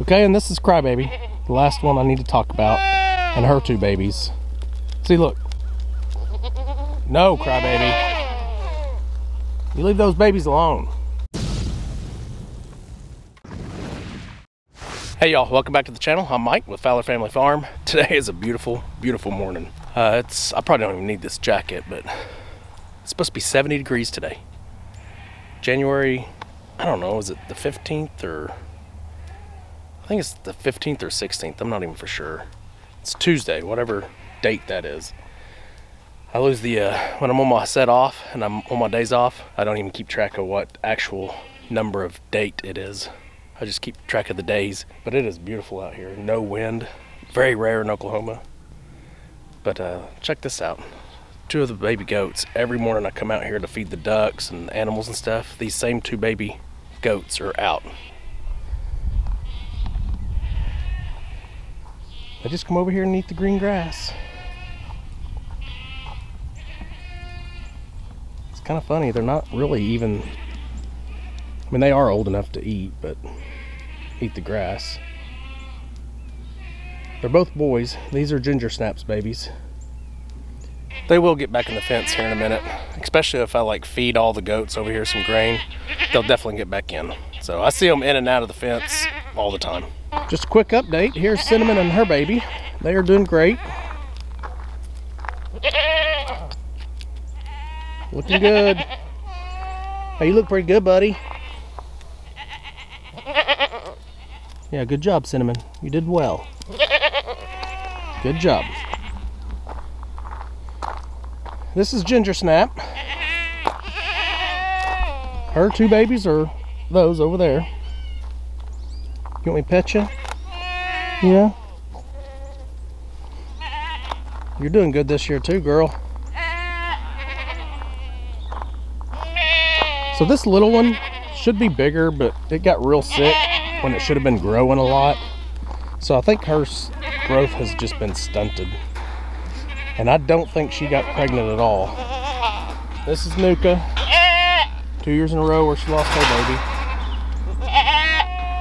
Okay, and this is Crybaby, the last one I need to talk about, and her two babies. See, look. No, Crybaby. You leave those babies alone. Hey y'all, welcome back to the channel. I'm Mike with Fowler Family Farm. Today is a beautiful, beautiful morning. I probably don't even need this jacket, but it's supposed to be 70 degrees today. January, I don't know, is it the 15th or... I think it's the 15th or 16th, I'm not even for sure. It's Tuesday, whatever date that is. I lose the, when I'm on my set off and I'm on my days off, I don't even keep track of what actual number of date it is. I just keep track of the days. But it is beautiful out here, no wind, very rare in Oklahoma. But check this out. Two of the baby goats, every morning I come out here to feed the ducks and animals and stuff. These same two baby goats are out. They just come over here and eat the green grass. It's kind of funny, they're not really even, I mean they are old enough to eat, but eat the grass. They're both boys. These are ginger snaps babies. They will get back in the fence here in a minute, especially if I like feed all the goats over here some grain. They'll definitely get back in. So I see them in and out of the fence all the time. Just a quick update. Here's Cinnamon and her baby. They are doing great. Looking good. Hey, you look pretty good, buddy. Yeah, good job, Cinnamon. You did well. Good job. This is Ginger Snap. Her two babies are those over there. You want me to pet you? Yeah? You're doing good this year too, girl. So this little one should be bigger, but it got real sick when it should have been growing a lot. So I think her growth has just been stunted. And I don't think she got pregnant at all. This is Nuka. 2 years in a row where she lost her baby.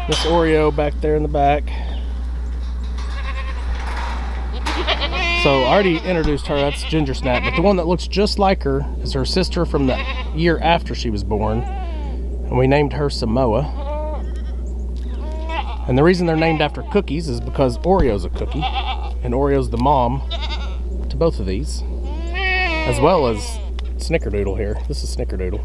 This Oreo back there in the back. So I already introduced her, that's Ginger Snap, but the one that looks just like her is her sister from the year after she was born. And we named her Samoa. And the reason they're named after cookies is because Oreo's a cookie. And Oreo's the mom to both of these. As well as Snickerdoodle here. This is Snickerdoodle.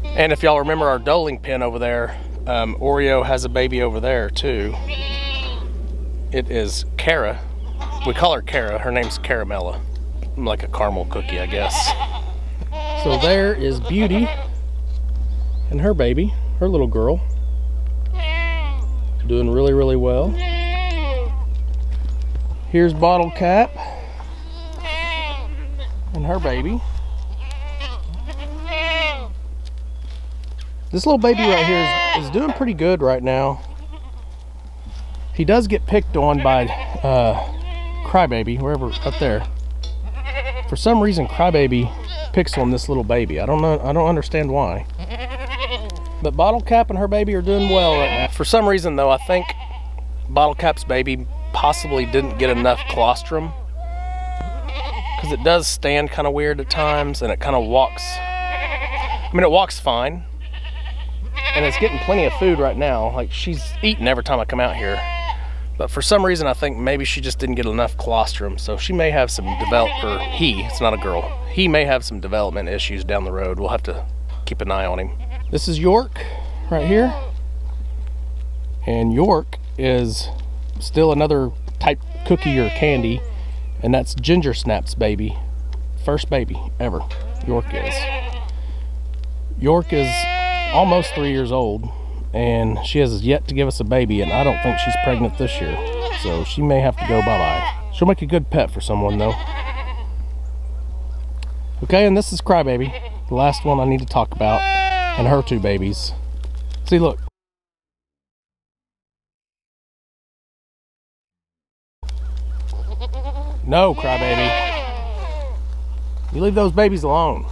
And if y'all remember our doling pen over there, Oreo has a baby over there too. It is Cara. We call her Cara. Her name's Caramella. Like a caramel cookie, I guess. So there is Beauty and her baby, her little girl. Doing really, really well. Here's Bottle Cap and her baby. This little baby right here is doing pretty good right now. He does get picked on by Crybaby, wherever up there. For some reason, Crybaby picks on this little baby. I don't know. I don't understand why. But Bottle Cap and her baby are doing well right now. For some reason, though, I think Bottle Cap's baby possibly didn't get enough colostrum, because it does stand kind of weird at times, and it kind of walks. I mean, it walks fine. And it's getting plenty of food right now. Like, she's eating every time I come out here. But for some reason, I think maybe she just didn't get enough colostrum. So she may have some it's not a girl. He may have some development issues down the road. We'll have to keep an eye on him. This is York right here. And York is still another type cookie or candy. And that's Ginger Snap's baby. First baby ever. York is. York is almost 3 years old, and she has yet to give us a baby, and I don't think she's pregnant this year, so she may have to go bye-bye. She'll make a good pet for someone though. Okay, and this is Crybaby, the last one I need to talk about, and her two babies. See, look. No, Crybaby. You leave those babies alone.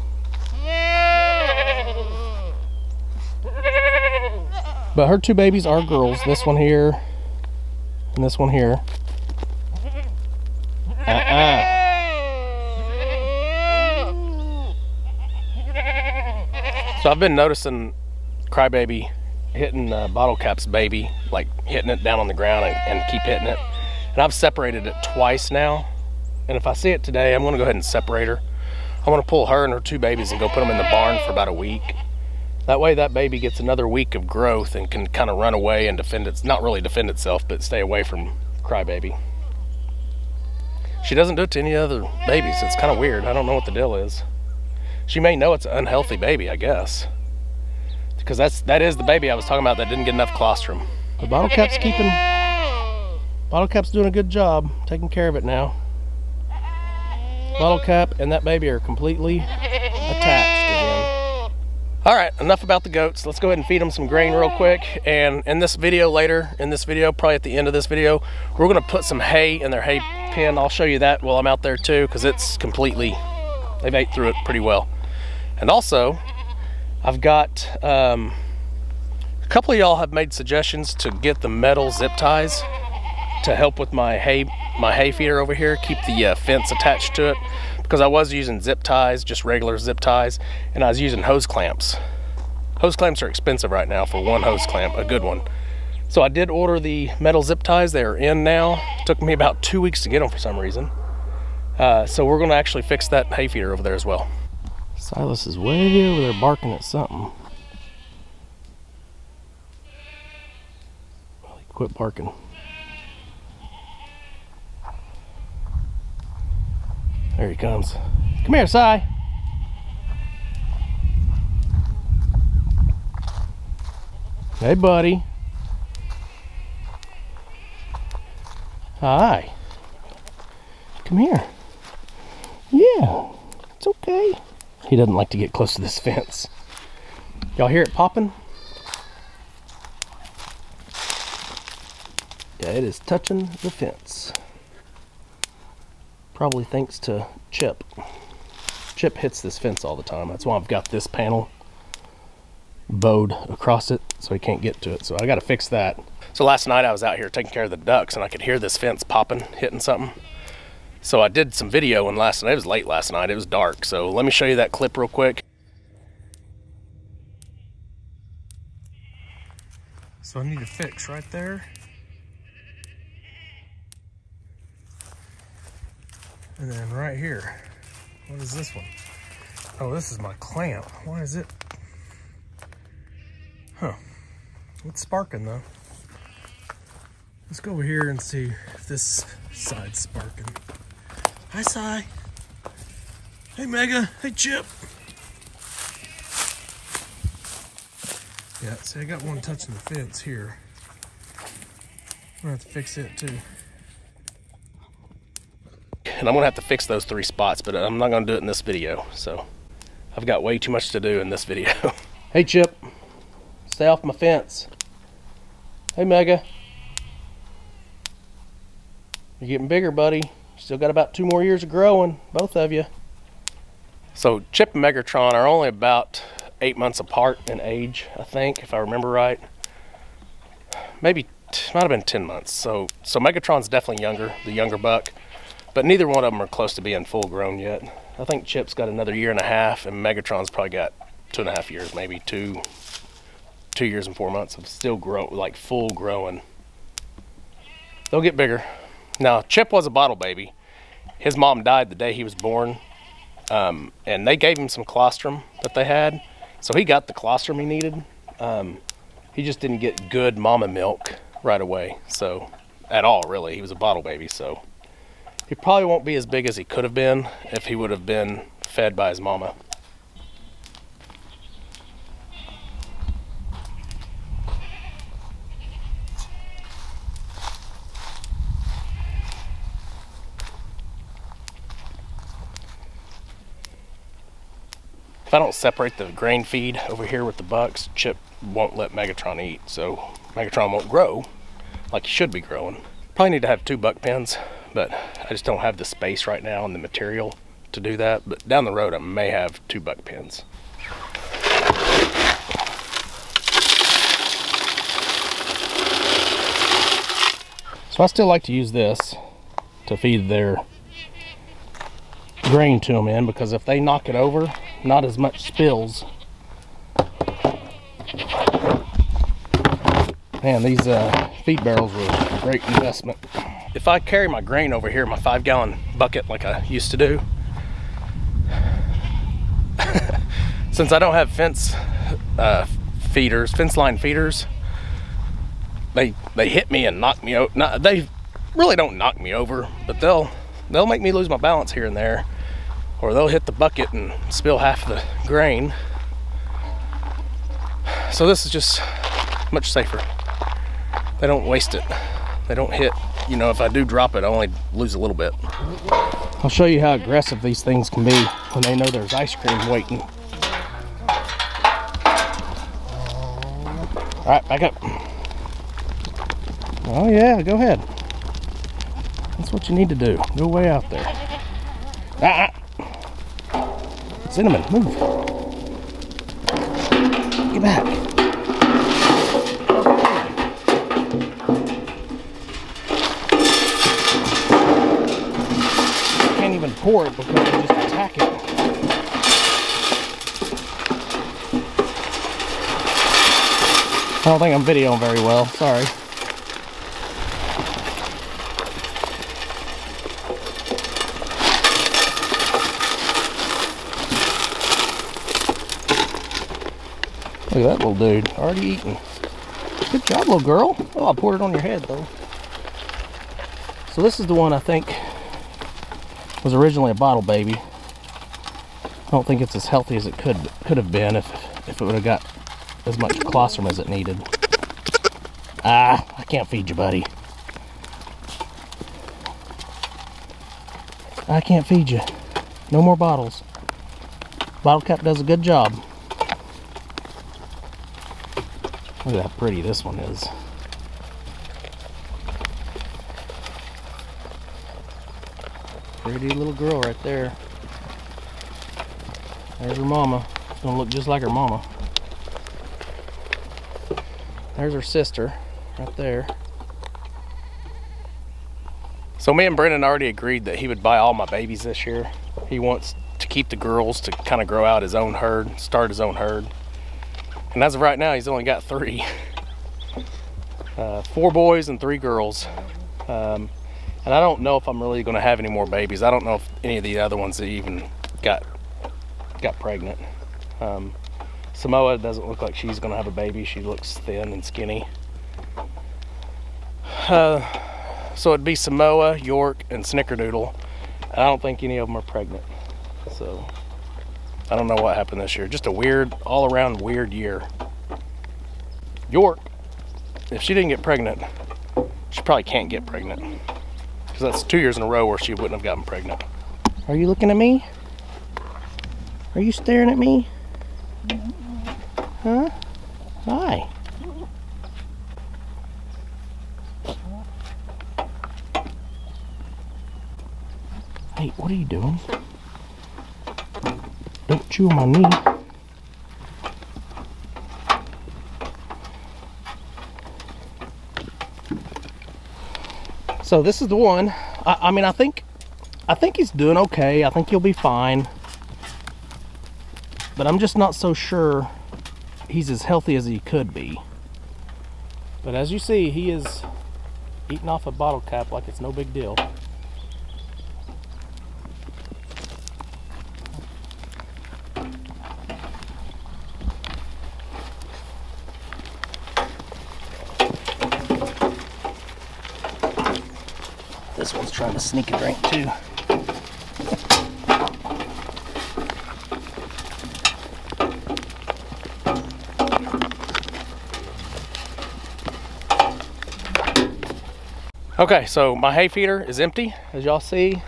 But her two babies are girls. This one here and this one here. So I've been noticing Crybaby hitting Bottle Cap's baby, like hitting it down on the ground and keep hitting it. And I've separated it twice now. And if I see it today, I'm gonna go ahead and separate her. I wanna pull her and her two babies and go put them in the barn for about a week. That way that baby gets another week of growth and can kind of run away and defend its, not really defend itself, but stay away from Crybaby. She doesn't do it to any other babies. It's kind of weird. I don't know what the deal is. She may know it's an unhealthy baby, I guess. Because that is the baby I was talking about that didn't get enough colostrum. The Bottle Cap's doing a good job taking care of it now. Bottle Cap and that baby are completely attached again. All right, enough about the goats. Let's go ahead and feed them some grain real quick. And in this video later, probably at the end of this video, we're gonna put some hay in their hay pen. I'll show you that while I'm out there too, because it's completely, they've ate through it pretty well. And also, I've got, a couple of y'all have made suggestions to get the metal zip ties to help with my hay feeder over here, keep the fence attached to it, because I was using zip ties, just regular zip ties, and I was using hose clamps. Hose clamps are expensive right now for one hose clamp, a good one. So I did order the metal zip ties. They are in now. It took me about 2 weeks to get them for some reason. So we're gonna actually fix that hay feeder over there as well. Silas is way over there barking at something. Well, he quit barking. There he comes. Come here, Si. Hey, buddy. Hi. Come here. Yeah, it's okay. He doesn't like to get close to this fence. Y'all hear it popping? Yeah, it is touching the fence. Probably thanks to Chip. Chip hits this fence all the time. That's why I've got this panel bowed across it so he can't get to it. So I gotta fix that. So last night I was out here taking care of the ducks and I could hear this fence popping, hitting something. So I did some video, and last night, it was late last night, it was dark. So let me show you that clip real quick. So I need to fix right there. And then right here, what is this one? Oh, this is my clamp. Why is it? Huh, it's sparking though. Let's go over here and see if this side's sparking. Hi, Si. Hey, Mega. Hey, Chip. Yeah, see, I got one touching the fence here. I'm gonna have to fix it too. And I'm gonna have to fix those 3 spots, but I'm not gonna do it in this video. So I've got way too much to do in this video. Hey, Chip. Stay off my fence. Hey, Mega. You're getting bigger, buddy. Still got about 2 more years of growing, both of you. So Chip and Megatron are only about 8 months apart in age, I think, if I remember right. Maybe, might have been 10 months. So Megatron's definitely younger, the younger buck, but neither one of them are close to being full grown yet. I think Chip's got another 1.5 years, and Megatron's probably got 2.5 years, maybe 2 years and 4 months of still like full growing. They'll get bigger. Now, Chip was a bottle baby. His mom died the day he was born, and they gave him some colostrum that they had, so he got the colostrum he needed. He just didn't get good mama milk right away, so at all, really. He was a bottle baby, so he probably won't be as big as he could have been if he would have been fed by his mama. If I don't separate the grain feed over here with the bucks, Chip won't let Megatron eat, so Megatron won't grow like he should be growing. Probably need to have 2 buck pens, but I just don't have the space right now and the material to do that. But down the road, I may have 2 buck pens. So I still like to use this to feed their grain to them in, because if they knock it over, not as much spills. Man, these feed barrels were a great investment. If I carry my grain over here in my 5-gallon bucket like I used to do, since I don't have fence line feeders, they hit me and knock me out. They really don't knock me over, but they'll make me lose my balance here and there, or they'll hit the bucket and spill half the grain. So this is just much safer. They don't waste it. They don't hit. You know, if I do drop it, I only lose a little bit. I'll show you how aggressive these things can be when they know there's ice cream waiting. All right, back up. Oh yeah, go ahead. That's what you need to do. Go way out there. Cinnamon, move. Get back. Can't even pour it because they just attack it. I don't think I'm videoing very well, sorry. Look at that little dude, already eating. Good job, little girl. Oh, I poured it on your head though. So this is the one I think was originally a bottle baby. I don't think it's as healthy as it could have been if it would have got as much colostrum as it needed. I can't feed you, buddy. I can't feed you. No more bottles. Bottle cap does a good job. Look at how pretty this one is. Pretty little girl right there. There's her mama. It's gonna look just like her mama. There's her sister right there. So me and Brendan already agreed that he would buy all my babies this year. He wants to keep the girls to kind of grow out his own herd, start his own herd. And as of right now, he's only got 3. 4 boys and 3 girls. And I don't know if I'm really going to have any more babies. I don't know if any of the other ones even got pregnant. Samoa doesn't look like she's going to have a baby. She looks thin and skinny. So it'd be Samoa, York, and Snickerdoodle. I don't think any of them are pregnant. So I don't know what happened this year. Just a weird, all-around weird year. York, if she didn't get pregnant, she probably can't get pregnant. Because that's 2 years in a row where she wouldn't have gotten pregnant. Are you looking at me? Are you staring at me? Huh? Hi. Hey, what are you doing? Don't chew on my knee. So this is the one. I mean, I think he's doing okay. I think he'll be fine. But I'm just not so sure he's as healthy as he could be. But as you see, he is eating off a bottle cap like it's no big deal. This one's trying to sneak a drink too. Okay, so my hay feeder is empty, as y'all see.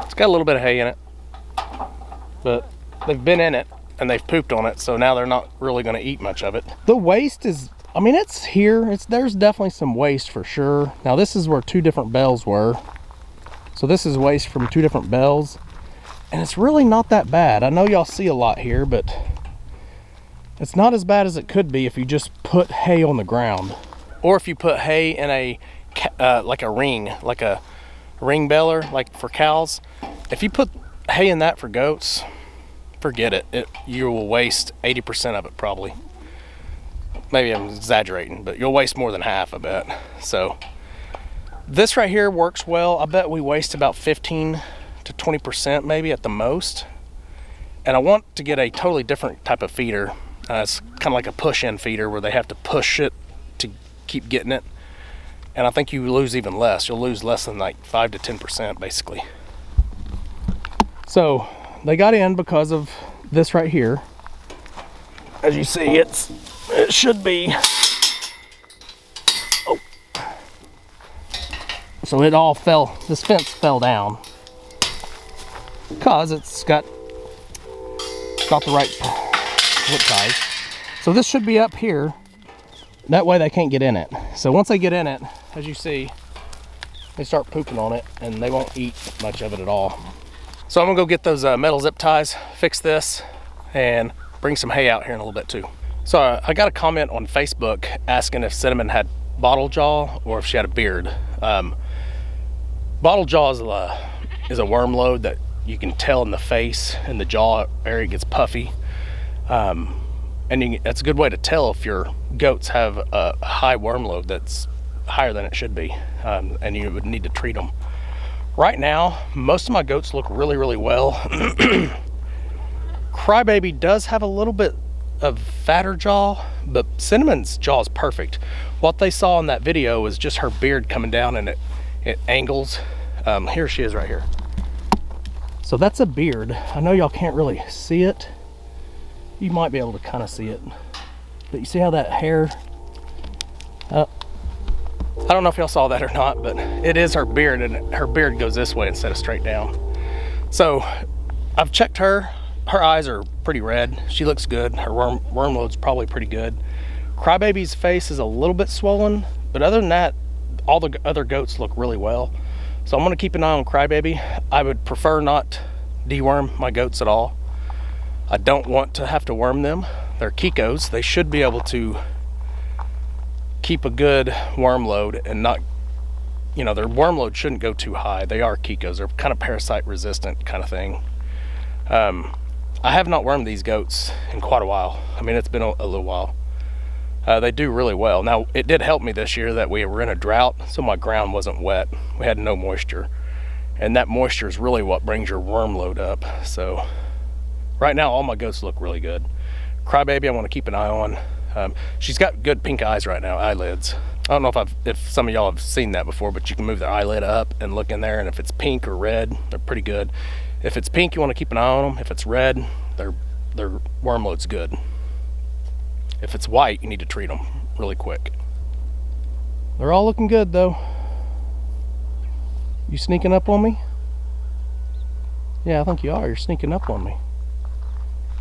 It's got a little bit of hay in it, but they've been in it and they've pooped on it, so now they're not really going to eat much of it. The waste is, I mean, it's here. There's definitely some waste for sure. Now this is where 2 different bells were. So this is waste from 2 different bells. And it's really not that bad. I know y'all see a lot here, but it's not as bad as it could be if you just put hay on the ground. or if you put hay in a like a ring baler, like for cows, if you put hay in that for goats, forget it. You will waste 80% of it probably. Maybe I'm exaggerating, but you'll waste more than half, I bet. So this right here works well. I bet we waste about 15 to 20% maybe at the most. And I want to get a totally different type of feeder. It's kind of like a push-in feeder where they have to push it to keep getting it. And I think you lose even less. You'll lose less than like 5 to 10% basically. So they got in because of this right here. As you see, it should be, oh. So it all fell, this fence fell down because it's got the right zip ties. So this should be up here. That way they can't get in it. So once they get in it, as you see, they start pooping on it and they won't eat much of it at all. So I'm gonna go get those metal zip ties, fix this, and bring some hay out here in a little bit too. So I got a comment on Facebook asking if Cinnamon had bottle jaw or if she had a beard. Bottle jaw is a worm load that you can tell in the face, and the jaw area gets puffy. And that's a good way to tell if your goats have a high worm load that's higher than it should be, and you would need to treat them. Right now, most of my goats look really, really well. Crybaby does have a little bit of fatter jaw, but Cinnamon's jaw is perfect. What they saw in that video was just her beard coming down and it angles. Here she is right here. So that's a beard. I know y'all can't really see it. You might be able to kind of see it, but you see how that hair, I don't know if y'all saw that or not, but it is her beard, and her beard goes this way instead of straight down. So I've checked her. Her eyes are pretty red. She looks good. Her worm load's probably pretty good. Crybaby's face is a little bit swollen, but other than that, all the other goats look really well. So I'm gonna keep an eye on Crybaby. I would prefer not deworm my goats at all. I don't want to have to worm them. They're Kikos. They should be able to keep a good worm load and not, you know, their worm load shouldn't go too high. They are Kikos. They're kind of parasite resistant kind of thing. I have not wormed these goats in quite a while. I mean, it's been a little while. They do really well. Now, it did help me this year that we were in a drought, so my ground wasn't wet. We had no moisture. And that moisture is really what brings your worm load up. So right now, all my goats look really good. Crybaby, I want to keep an eye on. She's got good pink eyes right now, eyelids. I don't know if some of y'all have seen that before, but you can move their eyelid up and look in there, and if it's pink or red, they're pretty good. If it's pink, you want to keep an eye on them. If it's red, their worm load's good. If it's white, you need to treat them really quick. They're all looking good though. You sneaking up on me? Yeah, I think you are. You're sneaking up on me.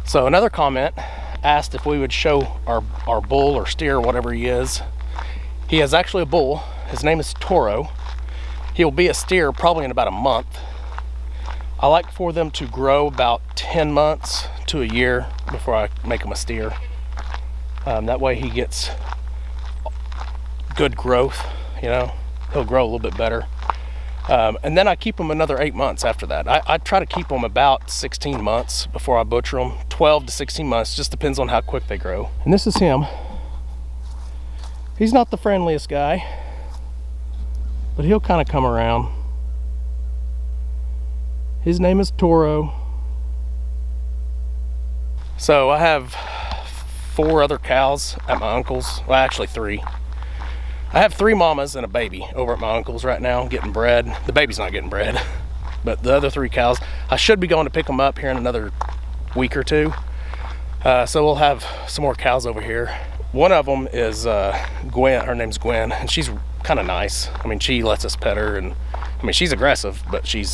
So another comment asked if we would show our bull or steer, whatever he is. He is actually a bull. His name is Toro. He'll be a steer probably in about a month. I like for them to grow about 10 months to a year before I make him a steer. That way he gets good growth, you know. He'll grow a little bit better. And then I keep them another 8 months after that. I try to keep them about 16 months before I butcher them. 12 to 16 months, just depends on how quick they grow. And this is him. He's not the friendliest guy, but he'll kind of come around. His name is Toro. So I have 4 other cows at my uncle's. Well, actually 3. I have 3 mamas and a baby over at my uncle's right now getting bred. The baby's not getting bred, but the other 3 cows, I should be going to pick them up here in another week or 2. So we'll have some more cows over here. One of them is Gwen. Her name's Gwen, and she's kind of nice. I mean, she lets us pet her, and I mean, she's aggressive, but she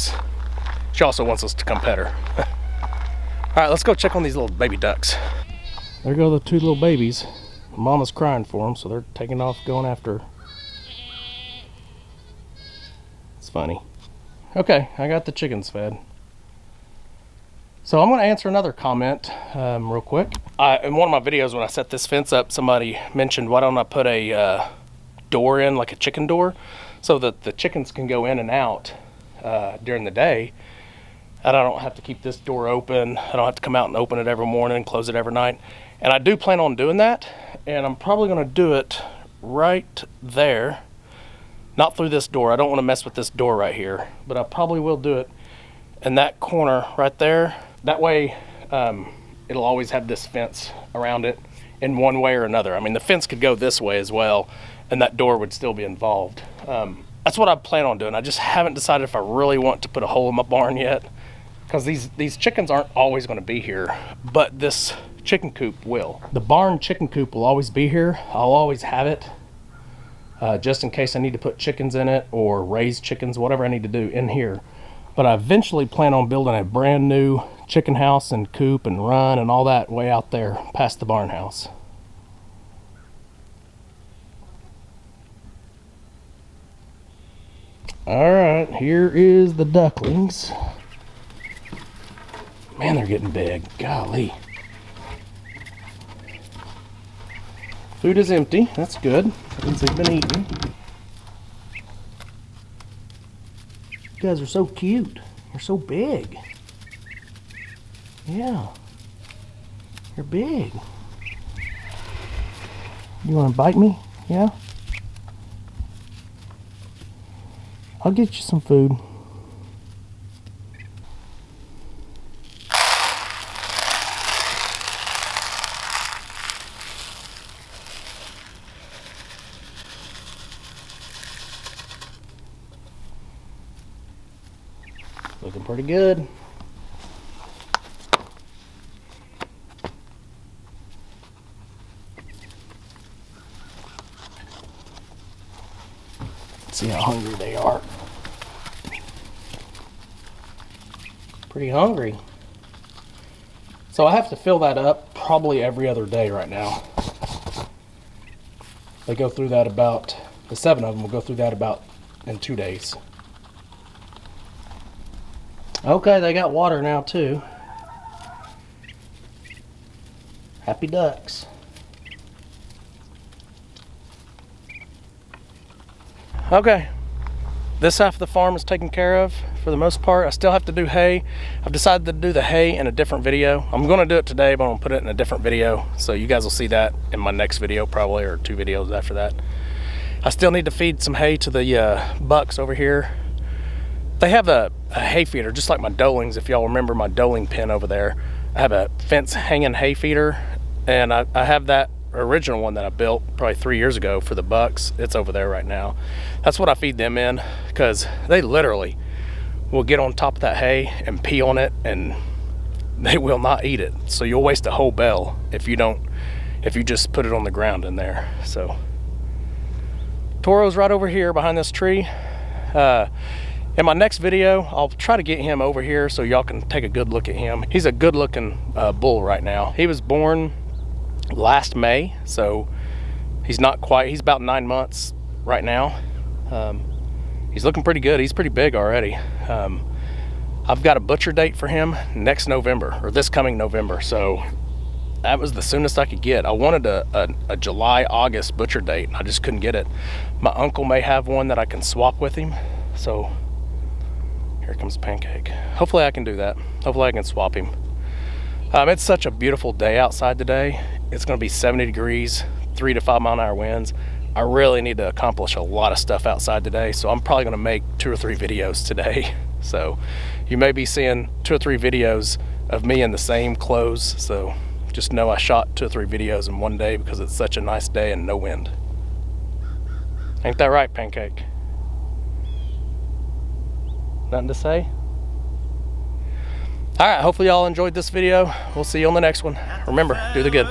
also wants us to come pet her. All right, let's go check on these little baby ducks. There go the 2 little babies. Mama's crying for them, so they're taking off going after her. It's funny. Okay, I got the chickens fed. So I'm going to answer another comment real quick. In one of my videos when I set this fence up, somebody mentioned, why don't I put a door in, like a chicken door, so that the chickens can go in and out during the day, and I don't have to keep this door open. I don't have to come out and open it every morning and close it every night. And I do plan on doing that, and I'm probably going to do it right there, not through this door. I don't want to mess with this door right here, but I probably will do it in that corner right there. That way it'll always have this fence around it in one way or another. I mean, the fence could go this way as well, and that door would still be involved. That's what I plan on doing. I just haven't decided if I really want to put a hole in my barn yet, because these chickens aren't always going to be here, but this chicken coop will. The barn chicken coop will always be here. I'll always have it, just in case I need to put chickens in it or raise chickens, whatever I need to do in here. But I eventually plan on building a brand new chicken house and coop and run and all that way out there past the barn house. All right, here is the ducklings. Man, they're getting big. Golly. Food is empty. That's good. That means they've been eating. You guys are so cute. You're so big. Yeah. You're big. You want to bite me? Yeah? I'll get you some food. Looking pretty good. Let's see how hungry they are. Pretty hungry. So I have to fill that up probably every other day right now. They go through that about, the 7 of them will go through that about in 2 days. Okay, they got water now too. Happy ducks. Okay, this half of the farm is taken care of for the most part. I still have to do hay. I've decided to do the hay in a different video. I'm going to do it today, but I'm going to put it in a different video. So you guys will see that in my next video probably, or 2 videos after that. I still need to feed some hay to the bucks over here. They have a hay feeder, just like my dolings. If y'all remember my doling pen over there, I have a fence hanging hay feeder, and I have that original one that I built probably 3 years ago for the bucks. It's over there right now. That's what I feed them in, because they literally will get on top of that hay and pee on it, and they will not eat it. So you'll waste a whole bale if you just put it on the ground in there. So Toro's right over here behind this tree. In my next video, I'll try to get him over here so y'all can take a good look at him. He's a good looking bull right now. He was born last May, so he's about 9 months right now. He's looking pretty good. He's pretty big already. I've got a butcher date for him next November, or this coming November, so that was the soonest I could get. I wanted a July, August butcher date, and I just couldn't get it. My uncle may have one that I can swap with him, so here comes Pancake. Hopefully I can do that. Hopefully I can swap him. It's such a beautiful day outside today. It's going to be 70 degrees, 3 to 5 mile-an-hour winds. I really need to accomplish a lot of stuff outside today, so I'm probably going to make 2 or 3 videos today. So you may be seeing 2 or 3 videos of me in the same clothes, so just know I shot 2 or 3 videos in one day because it's such a nice day and no wind. Ain't that right, Pancake? Nothing to say? All right, hopefully y'all enjoyed this video. We'll see you on the next one. Remember, do the good.